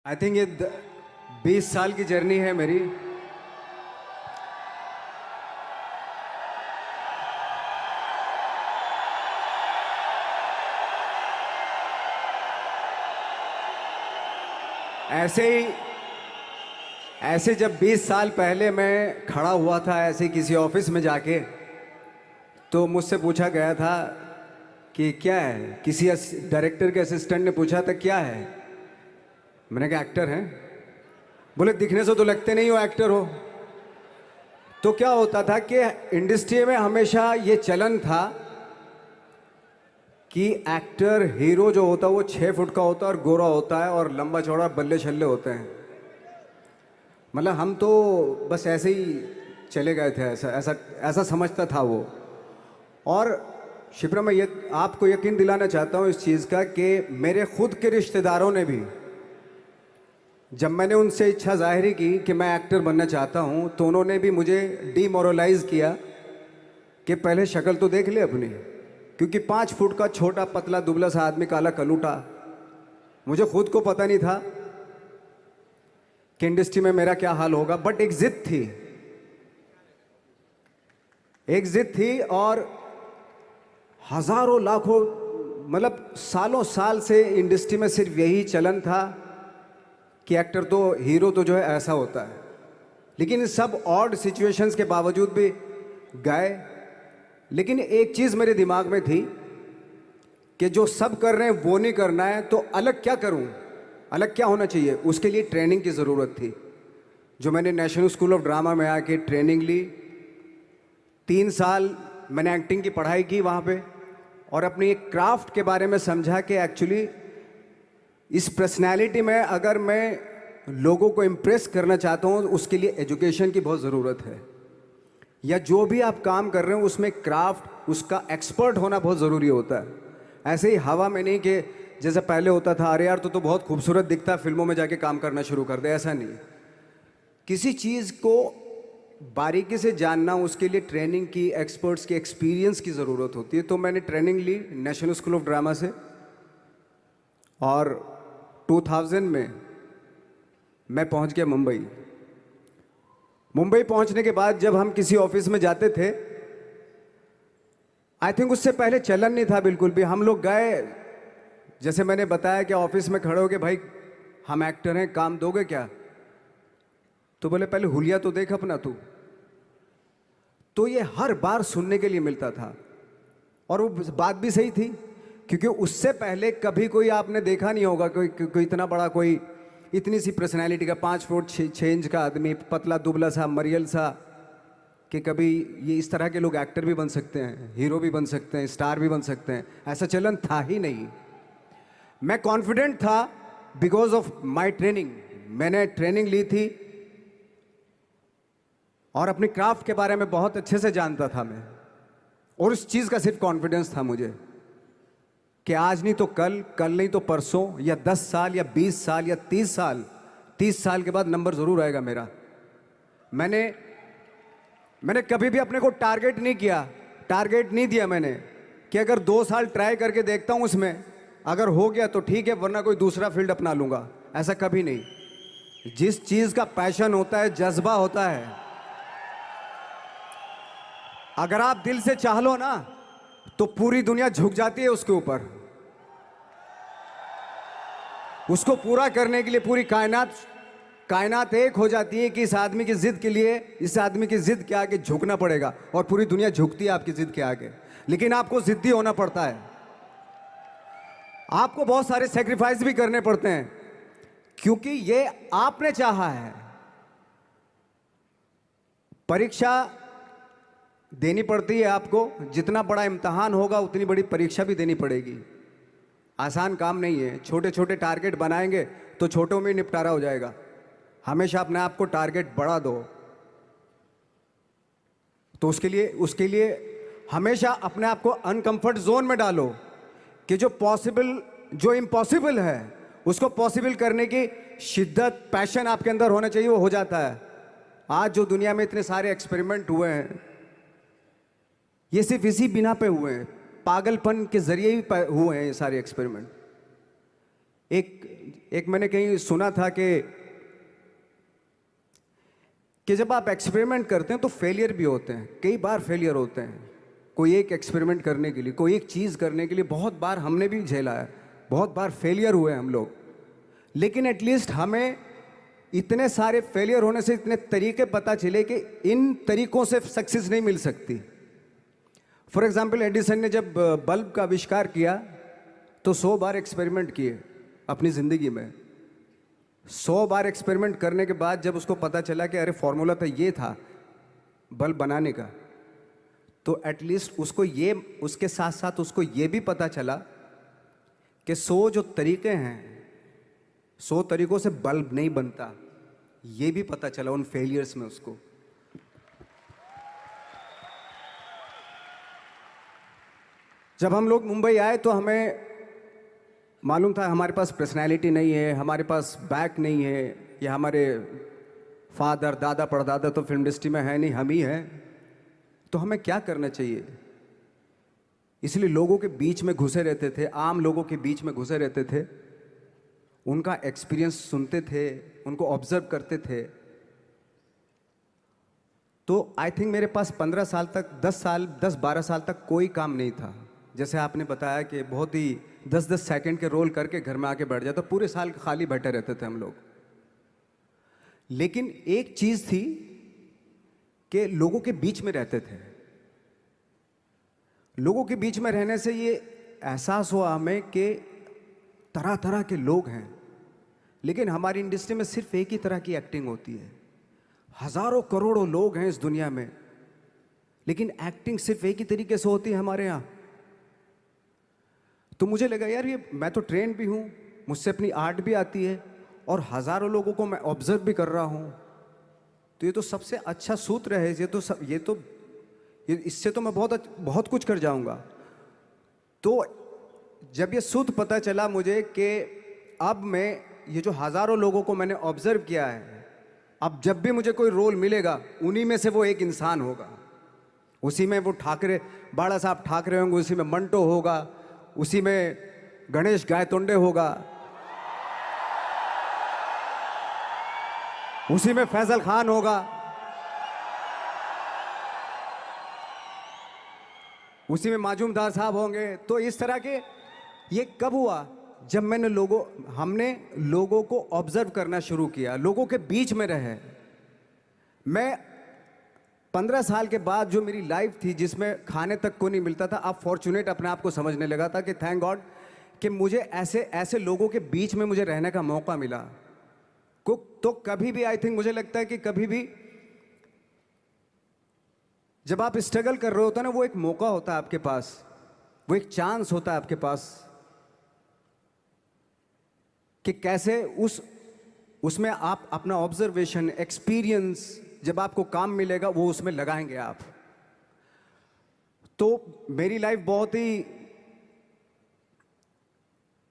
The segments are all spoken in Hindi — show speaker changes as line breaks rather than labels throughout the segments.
आई थिंक ये 20 साल की जर्नी है मेरी। ऐसे जब 20 साल पहले मैं खड़ा हुआ था ऐसे किसी ऑफिस में जाके, तो मुझसे पूछा गया था कि क्या है। किसी डायरेक्टर के असिस्टेंट ने पूछा था क्या है। मैंने कहा एक्टर हैं। बोले दिखने से तो लगते नहीं हो एक्टर हो। तो क्या होता था कि इंडस्ट्री में हमेशा ये चलन था कि एक्टर हीरो जो होता है वो 6 फुट का होता है और गोरा होता है और लंबा चौड़ा बल्ले छल्ले होते हैं। मतलब हम तो बस ऐसे ही चले गए थे, ऐसा ऐसा ऐसा समझता था वो। और शिप्रा, मैं ये आपको यकीन दिलाना चाहता हूँ इस चीज़ का कि मेरे खुद के रिश्तेदारों ने भी, जब मैंने उनसे इच्छा जाहिर की कि मैं एक्टर बनना चाहता हूँ, तो उन्होंने भी मुझे डीमोरलाइज किया कि पहले शक्ल तो देख ले अपनी। क्योंकि 5 फुट का छोटा पतला दुबला सा आदमी, काला कलूटा, मुझे खुद को पता नहीं था कि इंडस्ट्री में मेरा क्या हाल होगा। बट एक जिद थी, और हजारों लाखों, मतलब सालों साल से इंडस्ट्री में सिर्फ यही चलन था कि एक्टर तो, हीरो तो जो है ऐसा होता है। लेकिन इन सब ऑड सिचुएशंस के बावजूद भी गए। लेकिन एक चीज़ मेरे दिमाग में थी कि जो सब कर रहे हैं वो नहीं करना है, तो अलग क्या करूं, अलग क्या होना चाहिए। उसके लिए ट्रेनिंग की ज़रूरत थी, जो मैंने नेशनल स्कूल ऑफ ड्रामा में आके ट्रेनिंग ली। 3 साल मैंने एक्टिंग की पढ़ाई की वहाँ पे, और अपनी एक क्राफ्ट के बारे में समझा कि एक्चुअली इस पर्सनैलिटी में अगर मैं लोगों को इम्प्रेस करना चाहता हूँ, उसके लिए एजुकेशन की बहुत ज़रूरत है। या जो भी आप काम कर रहे हो उसमें क्राफ्ट, उसका एक्सपर्ट होना बहुत ज़रूरी होता है। ऐसे ही हवा में नहीं कि जैसे पहले होता था, अरे यार तो बहुत खूबसूरत दिखता है, फिल्मों में जाके काम करना शुरू कर दे। ऐसा नहीं, किसी चीज़ को बारीकी से जानना, उसके लिए ट्रेनिंग की, एक्सपर्ट्स की, एक्सपीरियंस की ज़रूरत होती है। तो मैंने ट्रेनिंग ली नेशनल स्कूल ऑफ ड्रामा से, और 2000 में मैं पहुंच गया मुंबई। मुंबई पहुंचने के बाद जब हम किसी ऑफिस में जाते थे, आई थिंक उससे पहले चलन नहीं था बिल्कुल भी। हम लोग गए, जैसे मैंने बताया कि ऑफिस में खड़े हो के, भाई हम एक्टर हैं, काम दोगे क्या। तो बोले पहले हुलिया तो देख अपना तू। तो ये हर बार सुनने के लिए मिलता था, और वो बात भी सही थी, क्योंकि उससे पहले कभी कोई आपने देखा नहीं होगा कोई इतना बड़ा, कोई इतनी सी पर्सनैलिटी का 5 फुट 6 इंच का आदमी, पतला दुबला सा मरियल सा, कि कभी ये इस तरह के लोग एक्टर भी बन सकते हैं, हीरो भी बन सकते हैं, स्टार भी बन सकते हैं। ऐसा चलन था ही नहीं। मैं कॉन्फिडेंट था बिकॉज ऑफ माई ट्रेनिंग। मैंने ट्रेनिंग ली थी और अपनी क्राफ्ट के बारे में बहुत अच्छे से जानता था मैं, और उस चीज़ का सिर्फ कॉन्फिडेंस था मुझे कि आज नहीं तो कल, कल नहीं तो परसों, या 10 साल या 20 साल या 30 साल, 30 साल के बाद नंबर ज़रूर आएगा मेरा। मैंने कभी भी अपने को टारगेट नहीं दिया मैंने कि अगर 2 साल ट्राई करके देखता हूँ, उसमें अगर हो गया तो ठीक है, वरना कोई दूसरा फील्ड अपना लूँगा। ऐसा कभी नहीं। जिस चीज़ का पैशन होता है, जज्बा होता है, अगर आप दिल से चाह लो ना, तो पूरी दुनिया झुक जाती है उसके ऊपर। उसको पूरा करने के लिए पूरी कायनात एक हो जाती है कि इस आदमी की जिद के लिए, इस आदमी की जिद के आगे झुकना पड़ेगा, और पूरी दुनिया झुकती है आपकी जिद के आगे। लेकिन आपको जिद्दी होना पड़ता है, आपको बहुत सारे सेक्रीफाइस भी करने पड़ते हैं, क्योंकि ये आपने चाहा है। परीक्षा देनी पड़ती है आपको, जितना बड़ा इम्तहान होगा उतनी बड़ी परीक्षा भी देनी पड़ेगी। आसान काम नहीं है। छोटे छोटे टारगेट बनाएंगे तो छोटों में निपटारा हो जाएगा। हमेशा अपने आप को टारगेट बढ़ा दो। तो उसके लिए हमेशा अपने आप को अनकंफर्ट जोन में डालो, कि जो इम्पॉसिबल है उसको पॉसिबल करने की शिद्दत, पैशन आपके अंदर होना चाहिए, वो हो जाता है। आज जो दुनिया में इतने सारे एक्सपेरिमेंट हुए हैं, ये सिर्फ इसी बिना पे हुए हैं, पागलपन के जरिए ही हुए हैं ये सारे एक्सपेरिमेंट। एक मैंने कहीं सुना था कि जब आप एक्सपेरिमेंट करते हैं तो फेलियर भी होते हैं, कई बार फेलियर होते हैं। कोई एक एक्सपेरिमेंट करने के लिए, कोई एक चीज़ करने के लिए बहुत बार हमने भी झेला है, बहुत बार फेलियर हुए हम लोग। लेकिन एटलीस्ट हमें इतने सारे फेलियर होने से इतने तरीके पता चले कि इन तरीकों से सक्सेस नहीं मिल सकती। फॉर एग्जाम्पल, एडिसन ने जब बल्ब का आविष्कार किया तो 100 बार एक्सपेरिमेंट किए अपनी ज़िंदगी में। 100 बार एक्सपेरिमेंट करने के बाद जब उसको पता चला कि अरे फॉर्मूला तो ये था बल्ब बनाने का, तो एटलीस्ट उसको ये, उसके साथ साथ उसको ये भी पता चला कि 100 जो तरीके हैं, 100 तरीकों से बल्ब नहीं बनता, ये भी पता चला उन फेलियर्स में उसको। जब हम लोग मुंबई आए तो हमें मालूम था हमारे पास पर्सनैलिटी नहीं है, हमारे पास बैक नहीं है, या हमारे फादर दादा परदादा तो फिल्म इंडस्ट्री में है नहीं, हम ही हैं, तो हमें क्या करना चाहिए। इसलिए लोगों के बीच में घुसे रहते थे, आम लोगों के बीच में घुसे रहते थे, उनका एक्सपीरियंस सुनते थे, उनको ऑब्जर्व करते थे। तो आई थिंक मेरे पास 15 साल तक, 10-12 साल तक कोई काम नहीं था। जैसे आपने बताया कि बहुत ही 10-10 सेकंड के रोल करके घर में आके बैठ जाता, पूरे साल खाली बैठे रहते थे हम लोग। लेकिन एक चीज़ थी कि लोगों के बीच में रहते थे। लोगों के बीच में रहने से ये एहसास हुआ हमें कि तरह तरह के लोग हैं, लेकिन हमारी इंडस्ट्री में सिर्फ एक ही तरह की एक्टिंग होती है। हजारों करोड़ों लोग हैं इस दुनिया में, लेकिन एक्टिंग सिर्फ एक ही तरीके से होती है हमारे यहाँ। तो मुझे लगा यार, ये मैं तो ट्रेन भी हूँ, मुझसे अपनी आर्ट भी आती है, और हजारों लोगों को मैं ऑब्जर्व भी कर रहा हूँ, तो ये तो सबसे अच्छा सूत्र है। ये इससे तो मैं बहुत कुछ कर जाऊँगा। तो जब ये सूत्र पता चला मुझे कि अब मैं ये जो हजारों लोगों को मैंने ऑब्जर्व किया है, अब जब भी मुझे कोई रोल मिलेगा उन्हीं में से वो एक इंसान होगा। उसी में वो ठाकरे, बाला साहब ठाकरे होंगे, उसी में मंटो होगा, उसी में गणेश गायतोंडे होगा, उसी में फैजल खान होगा, उसी में माजूमदार साहब होंगे। तो इस तरह के, ये कब हुआ? जब हमने लोगों को ऑब्जर्व करना शुरू किया, लोगों के बीच में रहे। मैं 15 साल के बाद जो मेरी लाइफ थी जिसमें खाने तक को नहीं मिलता था, अब फॉर्चुनेट अपने आप को समझने लगा था कि थैंक गॉड कि मुझे ऐसे लोगों के बीच में मुझे रहने का मौका मिला। तो कभी भी, आई थिंक मुझे लगता है कि कभी भी जब आप स्ट्रगल कर रहे होते हैं ना, वो एक मौका होता है आपके पास, वो एक चांस होता है आपके पास कि कैसे उसमें आप अपना ऑब्जर्वेशन, एक्सपीरियंस, जब आपको काम मिलेगा वो उसमें लगाएंगे आप। तो मेरी लाइफ बहुत ही,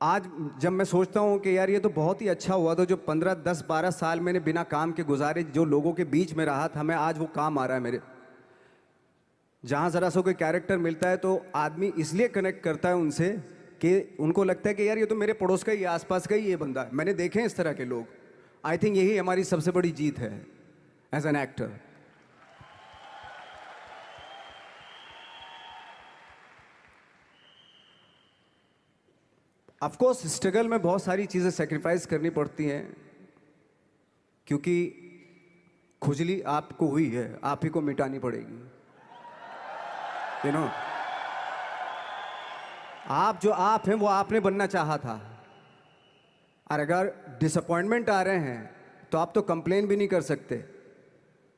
आज जब मैं सोचता हूँ कि यार ये तो बहुत ही अच्छा हुआ, तो जो 15, 10, 12 साल मैंने बिना काम के गुजारे, जो लोगों के बीच में रहा था मैं, आज वो काम आ रहा है मेरे। जहाँ ज़रा सा कोई कैरेक्टर मिलता है तो आदमी इसलिए कनेक्ट करता है उनसे कि उनको लगता है कि यार ये तो मेरे पड़ोस का ही, आसपास का ही ये बंदा है। मैंने देखे हैं इस तरह के लोग। आई थिंक यही हमारी सबसे बड़ी जीत है as an actor. Of course struggle में बहुत सारी चीज़ें सेक्रीफाइस करनी पड़ती हैं, क्योंकि खुजली आपको हुई है, आप ही को मिटानी पड़ेगी। यू नो, आप जो आप हैं वो आपने बनना चाहा था, और अगर डिसअपॉइंटमेंट आ रहे हैं तो आप तो कंप्लेन भी नहीं कर सकते,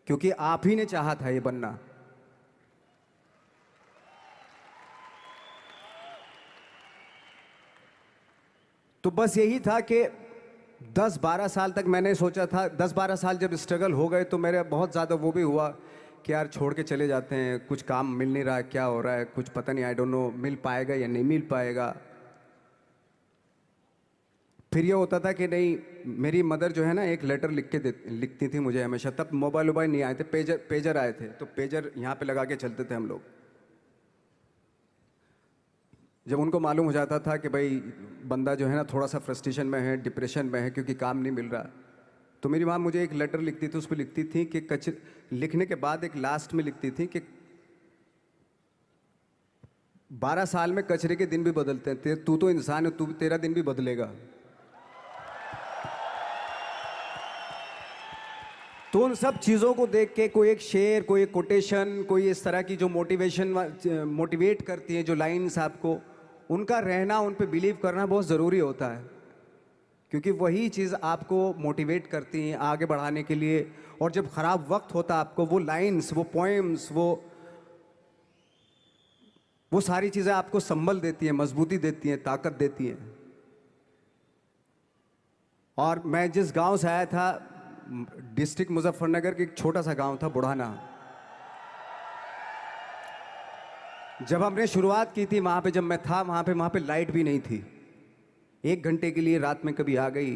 क्योंकि आप ही ने चाहा था ये बनना। तो बस यही था कि 10-12 साल तक मैंने सोचा था, 10-12 साल जब स्ट्रगल हो गए तो मेरे बहुत ज़्यादा वो भी हुआ कि यार छोड़ के चले जाते हैं, कुछ काम मिल नहीं रहा है, क्या हो रहा है कुछ पता नहीं, आई डोंट नो मिल पाएगा या नहीं मिल पाएगा। फिर ये होता था कि नहीं, मेरी मदर जो है ना एक लेटर लिखती थी मुझे हमेशा। तब मोबाइल नहीं आए थे, पेजर आए थे, तो पेजर यहाँ पे लगा के चलते थे हम लोग। जब उनको मालूम हो जाता था कि भाई बंदा जो है ना थोड़ा सा फ्रस्ट्रेशन में है, डिप्रेशन में है क्योंकि काम नहीं मिल रहा, तो मेरी माँ मुझे एक लेटर लिखती थी, उस पर लिखती थी कि लिखने के बाद एक लास्ट में लिखती थी कि 12 साल में कचरे के दिन भी बदलते हैं, तू तो इंसान है, तेरा दिन भी बदलेगा। तो उन सब चीज़ों को देख के कोई एक शेर, कोई एक कोटेशन, कोई इस तरह की जो मोटिवेट करती है, जो लाइंस आपको, उनका रहना, उन पे बिलीव करना बहुत ज़रूरी होता है, क्योंकि वही चीज़ आपको मोटिवेट करती हैं आगे बढ़ाने के लिए। और जब ख़राब वक्त होता है आपको, वो लाइंस, वो पोएम्स, वो सारी चीज़ें आपको संबल देती हैं, मजबूती देती हैं, ताकत देती हैं। और मैं जिस गांव से आया था, डिस्ट्रिक्ट मुजफ्फरनगर के एक छोटा सा गांव था बुढ़ाना। जब हमने शुरुआत की थी वहाँ पे, जब मैं था वहाँ पे लाइट भी नहीं थी। 1 घंटे के लिए रात में कभी आ गई,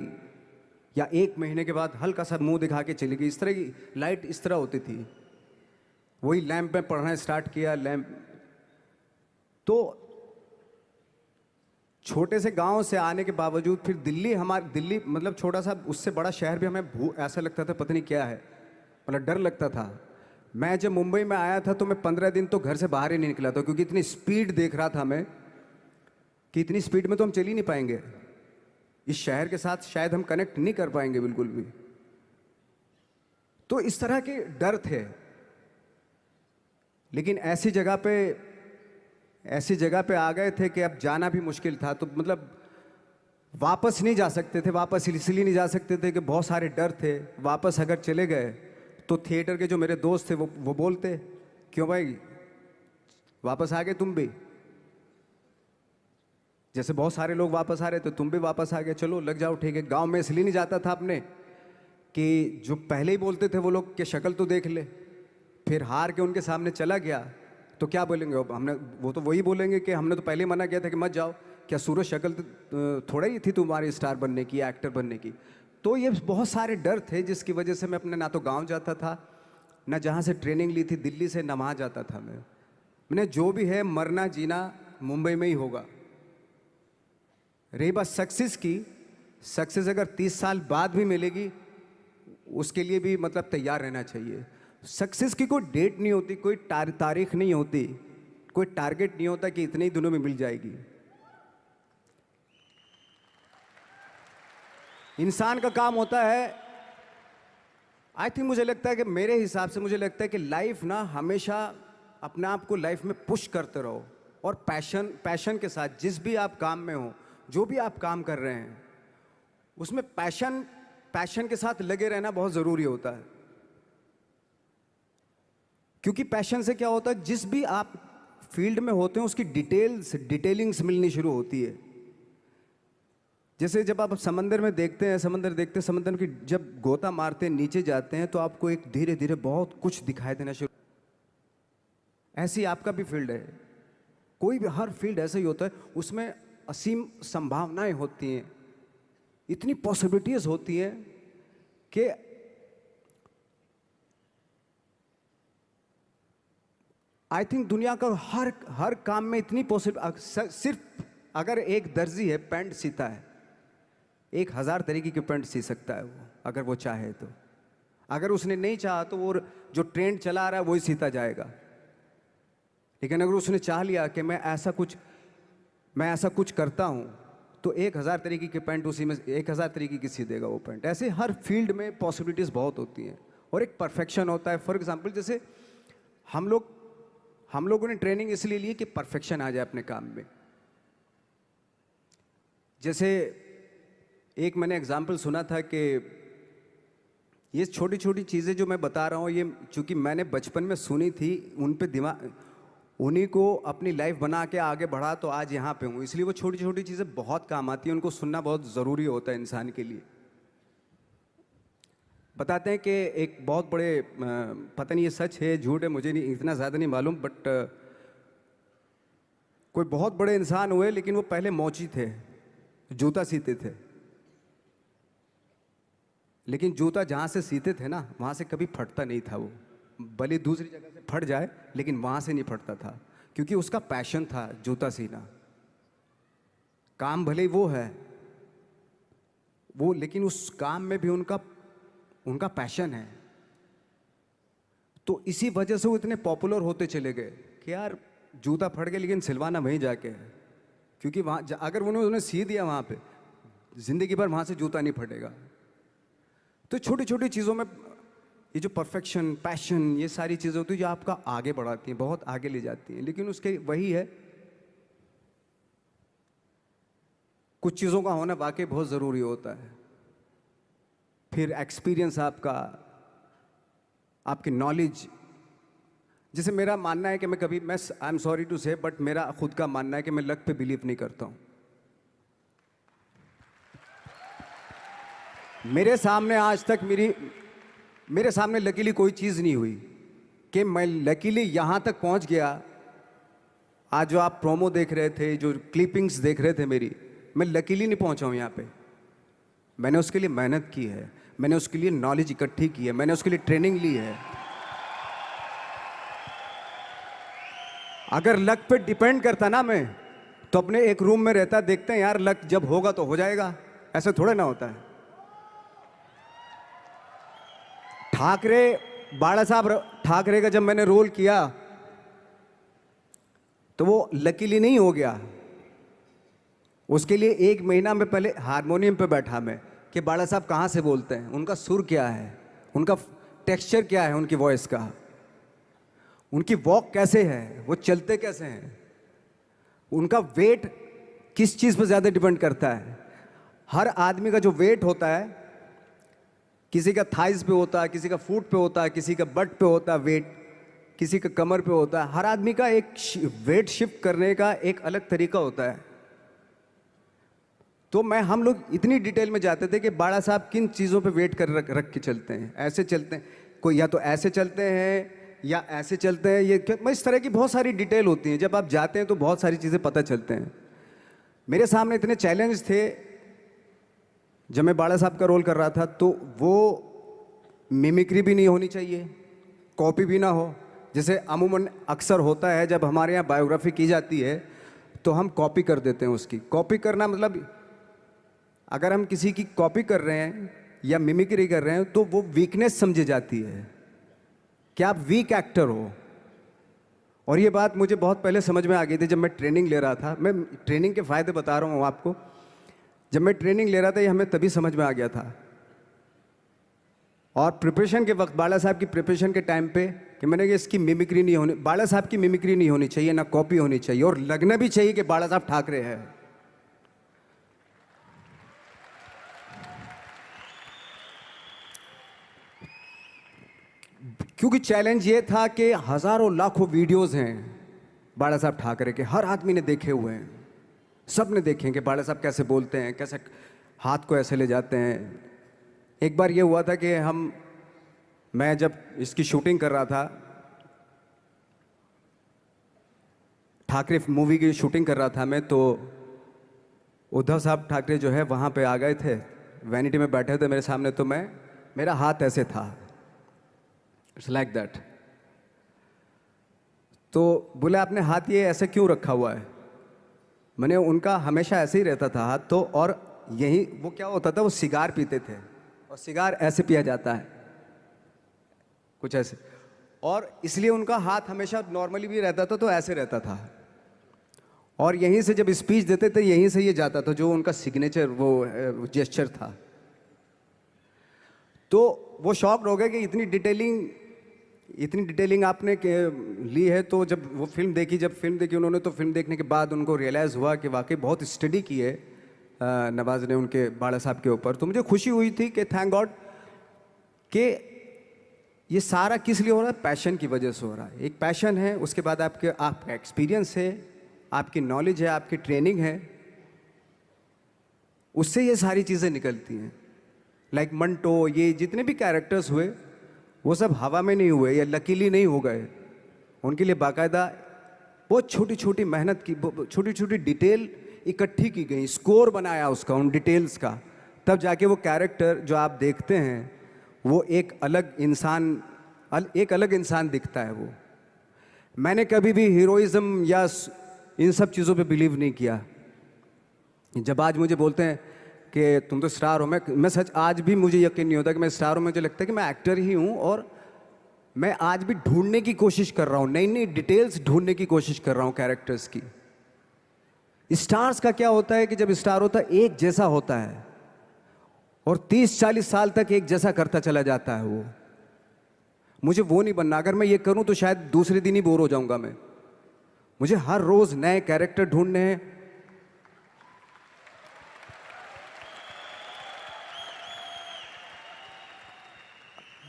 या 1 महीने के बाद हल्का सा मुंह दिखा के चली गई। इस तरह की लाइट इस तरह होती थी। वही लैंप में पढ़ना स्टार्ट किया, लैंप। तो छोटे से गांव से आने के बावजूद फिर दिल्ली मतलब छोटा सा, उससे बड़ा शहर भी हमें ऐसा लगता था पता नहीं क्या है, मतलब डर लगता था। मैं जब मुंबई में आया था तो मैं 15 दिन तो घर से बाहर ही नहीं निकला था, क्योंकि इतनी स्पीड देख रहा था मैं कि इतनी स्पीड में तो हम चल ही नहीं पाएंगे, इस शहर के साथ शायद हम कनेक्ट नहीं कर पाएंगे बिल्कुल भी। तो इस तरह के डर थे। लेकिन ऐसी जगह पे आ गए थे कि अब जाना भी मुश्किल था। तो मतलब वापस नहीं जा सकते थे। वापस इसलिए नहीं जा सकते थे कि बहुत सारे डर थे। वापस अगर चले गए तो थिएटर के जो मेरे दोस्त थे वो बोलते, क्यों भाई वापस आ गए तुम भी, जैसे बहुत सारे लोग वापस आ रहे थे तुम भी वापस आ गए, चलो लग जाओ ठीक है। गांव में इसलिए नहीं जाता था अपने कि जो पहले ही बोलते थे वो लोग कि शक्ल तो देख ले, फिर हार के उनके सामने चला गया तो क्या बोलेंगे वो तो वही बोलेंगे कि हमने तो पहले मना किया था कि मत जाओ, क्या सूरज शक्ल थोड़ा ही थी तुम्हारी स्टार बनने की, एक्टर बनने की। तो ये बहुत सारे डर थे जिसकी वजह से मैं अपने ना तो गांव जाता था, ना जहाँ से ट्रेनिंग ली थी दिल्ली से, ना वहाँ जाता था। मैंने जो भी है मरना जीना मुंबई में ही होगा। रही बात सक्सेस की, सक्सेस अगर 30 साल बाद भी मिलेगी उसके लिए भी मतलब तैयार रहना चाहिए। सक्सेस की कोई डेट नहीं होती, कोई तारीख नहीं होती, कोई टारगेट नहीं होता कि इतने ही दिनों में मिल जाएगी। इंसान का काम होता है, आई थिंक मुझे लगता है कि मेरे हिसाब से मुझे लगता है कि लाइफ ना हमेशा अपने आप को लाइफ में पुश करते रहो, और पैशन के साथ जिस भी आप काम में हो, जो भी आप काम कर रहे हैं उसमें पैशन के साथ लगे रहना बहुत ज़रूरी होता है। क्योंकि पैशन से क्या होता है, जिस भी आप फील्ड में होते हैं उसकी डिटेलिंग्स मिलनी शुरू होती है। जैसे जब आप समंदर में देखते हैं, समंदर की जब गोता मारते हैं, नीचे जाते हैं, तो आपको एक धीरे धीरे बहुत कुछ दिखाई देना शुरू। ऐसी आपका भी फील्ड है, कोई भी हर फील्ड ऐसा ही होता है, उसमें असीम संभावनाएं होती हैं, इतनी पॉसिबिलिटीज होती हैं कि आई थिंक दुनिया का हर काम में इतनी सिर्फ अगर एक दर्जी है पैंट सीता है, 1000 तरीके की पैंट सी सकता है वो, अगर वो चाहे तो। अगर उसने नहीं चाहा तो वो जो ट्रेंड चला रहा है वही सीता जाएगा। लेकिन अगर उसने चाह लिया कि मैं ऐसा कुछ करता हूँ, तो 1000 तरीके की पैंट उसी में 1000 तरीके की सी देगा वो पैंट। ऐसे हर फील्ड में पॉसिबिलिटीज़ बहुत होती हैं, और एक परफेक्शन होता है। फॉर एग्जांपल जैसे हम लोगों ने ट्रेनिंग इसलिए ली कि परफेक्शन आ जाए अपने काम में। जैसे एक मैंने एग्जाम्पल सुना था कि ये छोटी छोटी चीज़ें जो मैं बता रहा हूँ, ये चूँकि मैंने बचपन में सुनी थी, उन पे उन्हीं को अपनी लाइफ बना के आगे बढ़ा तो आज यहाँ पे हूँ। इसलिए वो छोटी छोटी चीज़ें बहुत काम आती हैं, उनको सुनना बहुत ज़रूरी होता है इंसान के लिए। बताते हैं कि एक बहुत बड़े, पता नहीं ये सच है झूठ है, मुझे नहीं इतना ज़्यादा नहीं मालूम, बट कोई बहुत बड़े इंसान हुए, लेकिन वो पहले मोची थे, जूता सीते थे। लेकिन जूता जहाँ से सीते थे ना, वहाँ से कभी फटता नहीं था वो, भले दूसरी जगह से फट जाए लेकिन वहाँ से नहीं फटता था, क्योंकि उसका पैशन था जूता सीना। काम भले ही वो है वो, लेकिन उस काम में भी उनका उनका पैशन है। तो इसी वजह से वो इतने पॉपुलर होते चले गए कि यार जूता फट गया लेकिन सिलवाना वहीं जाके है, क्योंकि वहाँ अगर उन्होंने सी दिया वहाँ पे, जिंदगी भर वहाँ से जूता नहीं फटेगा। तो छोटी छोटी चीज़ों में ये जो परफेक्शन, पैशन, ये सारी चीज़ें होती है जो आपका आगे बढ़ाती हैं, बहुत आगे ले जाती हैं। लेकिन उसके वही है, कुछ चीज़ों का होना वाकई बहुत ज़रूरी होता है। फिर एक्सपीरियंस आपका, आपकी नॉलेज। जैसे मेरा मानना है कि मैं आई एम सॉरी टू से, बट मेरा खुद का मानना है कि मैं लक पे बिलीव नहीं करता हूँ। मेरे सामने आज तक मेरे सामने लकीली कोई चीज़ नहीं हुई कि मैं लकीली यहाँ तक पहुँच गया। आज जो आप प्रोमो देख रहे थे, जो क्लिपिंग्स देख रहे थे मेरी, मैं लकीली नहीं पहुँचा हूँ यहाँ पे। मैंने उसके लिए मेहनत की है, मैंने उसके लिए नॉलेज इकट्ठी की है, मैंने उसके लिए ट्रेनिंग ली है। अगर लक पे डिपेंड करता ना मैं, तो अपने एक रूम में रहता, देखते हैं यार लक जब होगा तो हो जाएगा, ऐसे थोड़े ना होता है। बाला साहब ठाकरे का जब मैंने रोल किया तो वो लकीली नहीं हो गया। उसके लिए 1 महीना में पहले हारमोनियम पे बैठा मैं कि बाला साहब कहाँ से बोलते हैं, उनका सुर क्या है, उनका टेक्सचर क्या है, उनकी वॉइस का, उनकी वॉक कैसे है, वो चलते कैसे हैं, उनका वेट किस चीज़ पर ज़्यादा डिपेंड करता है। हर आदमी का जो वेट होता है, किसी का थाइस पे होता है, किसी का फुट पे होता है, किसी का बट पे होता है वेट, किसी का कमर पे होता है। हर आदमी का एक वेट शिफ्ट करने का एक अलग तरीका होता है। तो हम लोग इतनी डिटेल में जाते थे कि बाड़ा साहब किन चीज़ों पे वेट कर रख के चलते हैं, ऐसे चलते हैं, कोई या तो ऐसे चलते हैं या ऐसे चलते हैं, इस तरह की बहुत सारी डिटेल होती हैं। जब आप जाते हैं तो बहुत सारी चीज़ें पता चलते हैं। मेरे सामने इतने चैलेंज थे जब मैं बाड़ा साहब का रोल कर रहा था, तो वो मिमिक्री भी नहीं होनी चाहिए, कॉपी भी ना हो। जैसे अमूमन अक्सर होता है जब हमारे यहाँ बायोग्राफी की जाती है तो हम कॉपी कर देते हैं उसकी। कॉपी करना मतलब अगर हम किसी की कॉपी कर रहे हैं या मिमिक्री कर रहे हैं तो वो वीकनेस समझी जाती है कि आप वीक एक्टर हो। और ये बात मुझे बहुत पहले समझ में आ गई थी जब मैं ट्रेनिंग ले रहा था। मैं ट्रेनिंग के फ़ायदे बता रहा हूँ आपको। जब मैं ट्रेनिंग ले रहा था ये हमें तभी समझ में आ गया था। और प्रिपरेशन के वक्त, बाला साहब की प्रिपरेशन के टाइम पे, कि मैंने कि इसकी मिमिक्री नहीं होनी, बाला साहब की मिमिक्री नहीं होनी चाहिए, ना कॉपी होनी चाहिए, और लगना भी चाहिए कि बाला साहब ठाकरे हैं। क्योंकि चैलेंज ये था कि हजारों लाखों वीडियोस हैं बाला साहब ठाकरे के, हर आदमी ने देखे हुए हैं, सब ने देखे कि बाला साहब कैसे बोलते हैं, कैसे हाथ को ऐसे ले जाते हैं। एक बार ये हुआ था कि मैं जब इसकी शूटिंग कर रहा था, ठाकरे मूवी की शूटिंग कर रहा था मैं, तो उद्धव साहब ठाकरे जो है वहाँ पे आ गए थे, वैनिटी में बैठे थे मेरे सामने। तो मेरा हाथ ऐसे था, इट्स लाइक दैट। तो बोले आपने हाथ ये ऐसे क्यों रखा हुआ है? मैंने उनका हमेशा ऐसे ही रहता था हाथ। तो और यही वो क्या होता था, वो सिगार पीते थे, और सिगार ऐसे पिया जाता है कुछ ऐसे, और इसलिए उनका हाथ हमेशा नॉर्मली भी रहता था तो ऐसे रहता था। और यहीं से जब स्पीच देते थे यहीं से ये जाता था, जो उनका सिग्नेचर वो जेस्चर था। तो वो शॉक्ड हो गए कि इतनी डिटेलिंग आपने ली है। तो जब फिल्म देखी उन्होंने, तो फिल्म देखने के बाद उनको रियलाइज़ हुआ कि वाकई बहुत स्टडी की है नवाज ने उनके बाड़ा साहब के ऊपर। तो मुझे खुशी हुई थी कि थैंक गॉड कि ये सारा किस लिए हो रहा है, पैशन की वजह से हो रहा है। एक पैशन है, उसके बाद आपका एक्सपीरियंस है, आपकी नॉलेज है, आपकी ट्रेनिंग है, उससे ये सारी चीज़ें निकलती हैं। लाइक मंटो, ये जितने भी कैरेक्टर्स हुए वो सब हवा में नहीं हुए या लकीली नहीं हो गए। उनके लिए बाकायदा बहुत छोटी छोटी मेहनत की, छोटी छोटी डिटेल इकट्ठी की गई, स्कोर बनाया उसका, उन डिटेल्स का, तब जाके वो कैरेक्टर जो आप देखते हैं वो एक अलग इंसान दिखता है। वो मैंने कभी भी हीरोइज्म या इन सब चीज़ों पे बिलीव नहीं किया। जब आज मुझे बोलते हैं कि तुम तो स्टार हो, मैं सच आज भी मुझे यकीन नहीं होता कि मैं स्टार हूँ। मुझे लगता है कि मैं एक्टर ही हूँ, और मैं आज भी ढूंढने की कोशिश कर रहा हूँ, नई नई डिटेल्स ढूंढने की कोशिश कर रहा हूँ कैरेक्टर्स की। स्टार्स का क्या होता है कि जब स्टार होता है एक जैसा होता है और 30-40 साल तक एक जैसा करता चला जाता है वो। मुझे वो नहीं बनना। अगर मैं ये करूं तो शायद दूसरे दिन ही बोर हो जाऊंगा मैं। मुझे हर रोज नए कैरेक्टर ढूंढने हैं।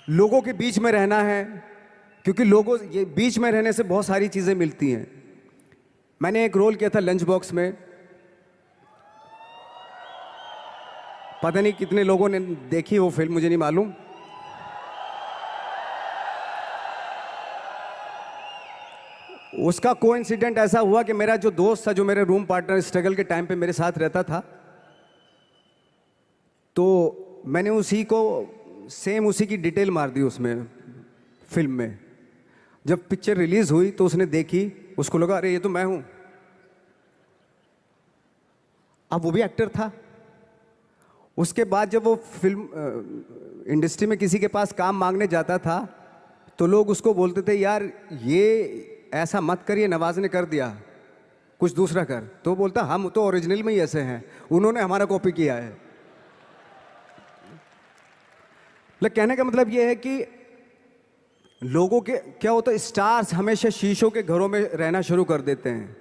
लोगों के बीच में रहना है, क्योंकि लोगों ये बीच में रहने से बहुत सारी चीजें मिलती हैं। मैंने एक रोल किया था लंच बॉक्स में, पता नहीं कितने लोगों ने देखी वो फिल्म, मुझे नहीं मालूम। उसका कोइंसिडेंट ऐसा हुआ कि मेरा जो दोस्त था, जो मेरे रूम पार्टनर स्ट्रगल के टाइम पे मेरे साथ रहता था, तो मैंने उसी को सेम उसी की डिटेल मार दी उसमें फिल्म में। जब पिक्चर रिलीज हुई तो उसने देखी, उसको लगा अरे ये तो मैं हूं। अब वो भी एक्टर था। उसके बाद जब वो फिल्म इंडस्ट्री में किसी के पास काम मांगने जाता था तो लोग उसको बोलते थे यार ये ऐसा मत कर, ये नवाज ने कर दिया, कुछ दूसरा कर। तो बोलता हम तो ओरिजिनल में ही ऐसे हैं, उन्होंने हमारा कॉपी किया है। कहने का मतलब ये है कि लोगों के क्या होता है, स्टार्स हमेशा शीशों के घरों में रहना शुरू कर देते हैं।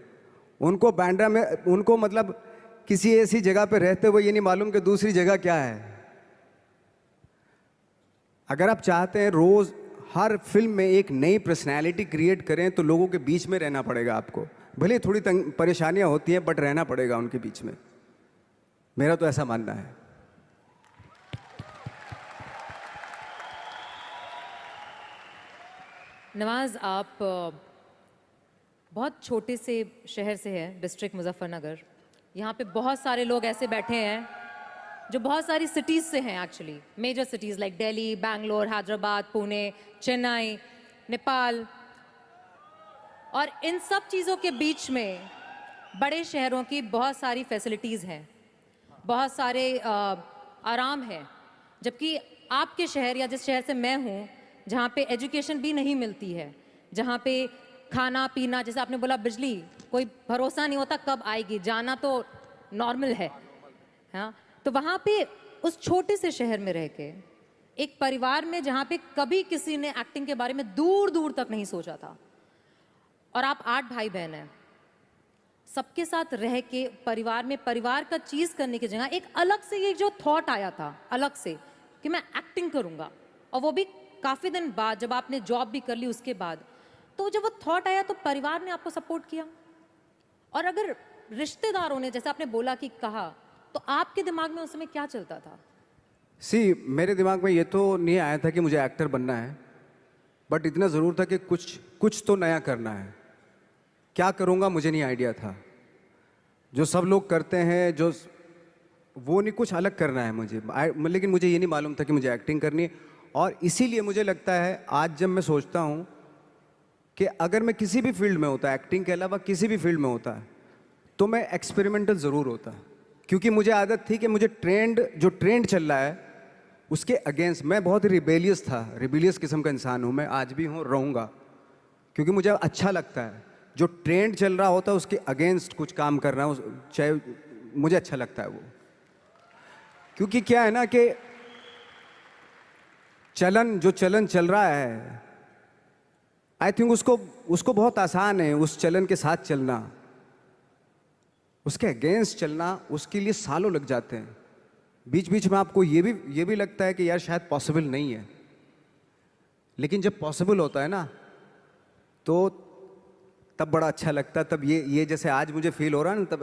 उनको बांद्रा में, उनको मतलब किसी ऐसी जगह पे रहते हुए ये नहीं मालूम कि दूसरी जगह क्या है। अगर आप चाहते हैं रोज हर फिल्म में एक नई पर्सनैलिटी क्रिएट करें तो लोगों के बीच में रहना पड़ेगा आपको। भले थोड़ी परेशानियां होती हैं बट रहना पड़ेगा उनके बीच में। मेरा तो ऐसा मानना है।
नवाज, आप बहुत छोटे से शहर से हैं, डिस्ट्रिक्ट मुजफ्फरनगर। यहाँ पे बहुत सारे लोग ऐसे बैठे हैं जो बहुत सारी सिटीज़ से हैं, actually major cities like Delhi, Bangalore, Hyderabad, Pune, Chennai, Nepal. और इन सब चीज़ों के बीच में बड़े शहरों की बहुत सारी फैसिलिटीज़ हैं, बहुत सारे आराम हैं। जबकि आपके शहर या जिस शहर से मैं हूँ, जहाँ पे एजुकेशन भी नहीं मिलती है, जहाँ पे खाना पीना, जैसे आपने बोला बिजली, कोई भरोसा नहीं होता कब आएगी, जाना तो नॉर्मल है। हाँ, तो वहाँ पे उस छोटे से शहर में रह के एक परिवार में जहाँ पे कभी किसी ने एक्टिंग के बारे में दूर दूर तक नहीं सोचा था, और आप 8 भाई बहन हैं, सबके साथ रह के परिवार में परिवार का चीज़ करने की जगह एक अलग से ये जो थॉट आया था अलग से कि मैं एक्टिंग करूँगा, और वो भी काफ़ी दिन बाद जब आपने जॉब भी कर ली उसके बाद, तो जब वो थॉट आया तो परिवार ने आपको सपोर्ट किया। और अगर रिश्तेदारों ने, जैसे आपने बोला कि कहा, तो आपके दिमाग में उस समय क्या चलता था?
मेरे दिमाग में ये तो नहीं आया था कि मुझे एक्टर बनना है, बट इतना ज़रूर था कि कुछ तो नया करना है। क्या करूँगा मुझे नहीं आइडिया था। जो सब लोग करते हैं जो वो नहीं, कुछ अलग करना है मुझे। लेकिन मुझे ये नहीं मालूम था कि मुझे एक्टिंग करनी है। और इसीलिए मुझे लगता है आज जब मैं सोचता हूँ कि अगर मैं किसी भी फील्ड में होता, एक्टिंग के अलावा किसी भी फील्ड में होता, तो मैं एक्सपेरिमेंटल ज़रूर होता। क्योंकि मुझे आदत थी कि मुझे जो ट्रेंड चल रहा है उसके अगेंस्ट, मैं बहुत रिबेलियस था, रिबेलियस किस्म का इंसान हूँ मैं, आज भी हूँ, रहूँगा। क्योंकि मुझे अच्छा लगता है जो ट्रेंड चल रहा होता है उसके अगेंस्ट कुछ काम करना, चाहे मुझे अच्छा लगता है वो। क्योंकि क्या है ना कि जो चलन चल रहा है, आई थिंक उसको बहुत आसान है उस चलन के साथ चलना। उसके अगेंस्ट चलना, उसके लिए सालों लग जाते हैं। बीच बीच में आपको ये भी लगता है कि यार शायद पॉसिबल नहीं है, लेकिन जब पॉसिबल होता है ना तो तब बड़ा अच्छा लगता है। तब ये जैसे आज मुझे फील हो रहा है ना, तब